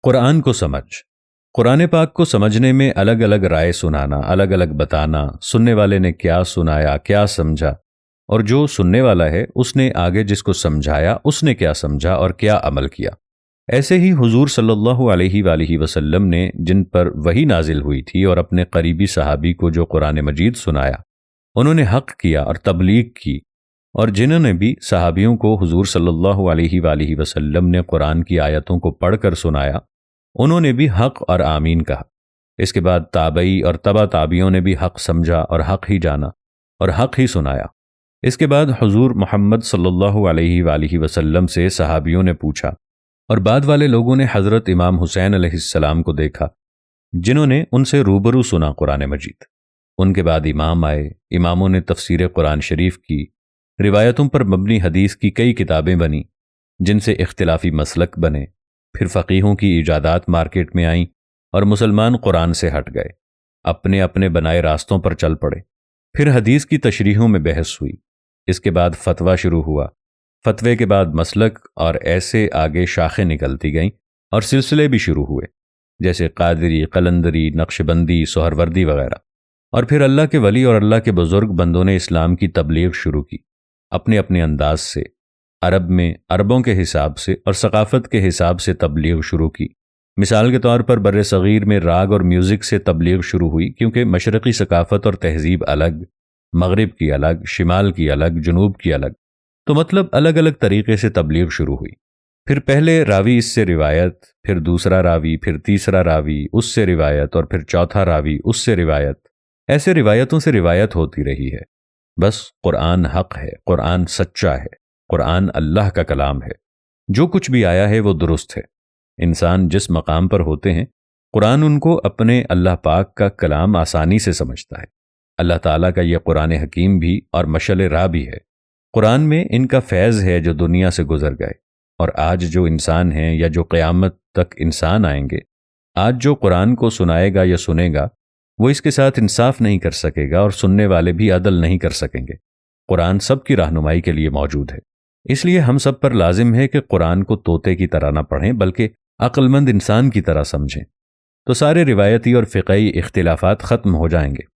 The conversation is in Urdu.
قرآن کو سمجھ۔ قرآن پاک کو سمجھنے میں الگ الگ رائے سنانا، الگ الگ بتانا، سننے والے نے کیا سنایا، کیا سمجھا، اور جو سننے والا ہے اس نے آگے جس کو سمجھایا اس نے کیا سمجھا اور کیا عمل کیا۔ ایسے ہی حضور صلی اللہ علیہ وآلہ وسلم نے جن پر وحی نازل ہوئی تھی اور اپنے قریبی صحابی کو جو قرآن مجید سنایا، انہوں نے حق کیا اور تبلیغ کی، اور جنہوں نے بھی صحابیوں کو حضور صلی اللہ علیہ وآلہ وسلم نے قرآن کی آیتوں کو پڑھ کر سنایا، انہوں نے بھی حق اور آمین کہا۔ اس کے بعد تابعی اور تبع تابعیوں نے بھی حق سمجھا اور حق ہی جانا اور حق ہی سنایا۔ اس کے بعد حضور محمد صلی اللہ علیہ وآلہ وسلم سے صحابیوں نے پوچھا، اور بعد والے لوگوں نے حضرت امام حسین علیہ السلام کو دیکھا جنہوں نے ان سے روبرو سنا قرآن مجید۔ ان کے بعد امام آئے، اماموں نے تفسیر قرآن شریف کی، روایتوں پر مبنی حدیث کی کئی کتابیں بنیں جن سے اختلافی مسلک بنے، پھر فقیہوں کی ایجادات مارکیٹ میں آئیں اور مسلمان قرآن سے ہٹ گئے، اپنے اپنے بنائے راستوں پر چل پڑے۔ پھر حدیث کی تشریحوں میں بحث ہوئی، اس کے بعد فتویٰ شروع ہوا، فتوے کے بعد مسلک، اور ایسے آگے شاخیں نکلتی گئیں اور سلسلے بھی شروع ہوئے، جیسے قادری، قلندری، نقشبندی، سہروردی وغیرہ۔ اور پھر اللہ کے ولی اور اللہ کے بزرگ بندوں نے اسلام کی تبلیغ شروع کی، اپنے اپنے انداز سے، عرب میں عربوں کے حساب سے اور ثقافت کے حساب سے تبلیغ شروع کی۔ مثال کے طور پر بر صغیر میں راگ اور میوزک سے تبلیغ شروع ہوئی، کیونکہ مشرقی ثقافت اور تہذیب الگ، مغرب کی الگ، شمال کی الگ، جنوب کی الگ، تو مطلب الگ الگ طریقے سے تبلیغ شروع ہوئی۔ پھر پہلے راوی اس سے روایت، پھر دوسرا راوی، پھر تیسرا راوی اس سے روایت، اور پھر چوتھا راوی اس سے روایت، ایسے روایتوں سے روایت ہوتی رہی ہے۔ بس قرآن حق ہے، قرآن سچا ہے، قرآن اللہ کا کلام ہے، جو کچھ بھی آیا ہے وہ درست ہے۔ انسان جس مقام پر ہوتے ہیں، قرآن ان کو اپنے اللہ پاک کا کلام آسانی سے سمجھتا ہے۔ اللہ تعالیٰ کا یہ قرآن حکیم بھی اور مشعل راہ بھی ہے۔ قرآن میں ان کا فیض ہے جو دنیا سے گزر گئے، اور آج جو انسان ہیں یا جو قیامت تک انسان آئیں گے، آج جو قرآن کو سنائے گا یا سنے گا، وہ اس کے ساتھ انصاف نہیں کر سکے گا، اور سننے والے بھی عدل نہیں کر سکیں گے۔ قرآن سب کی رہنمائی کے لیے موجود ہے، اس لیے ہم سب پر لازم ہے کہ قرآن کو طوطے کی طرح نہ پڑھیں بلکہ عقل مند انسان کی طرح سمجھیں، تو سارے روایتی اور فقہی اختلافات ختم ہو جائیں گے۔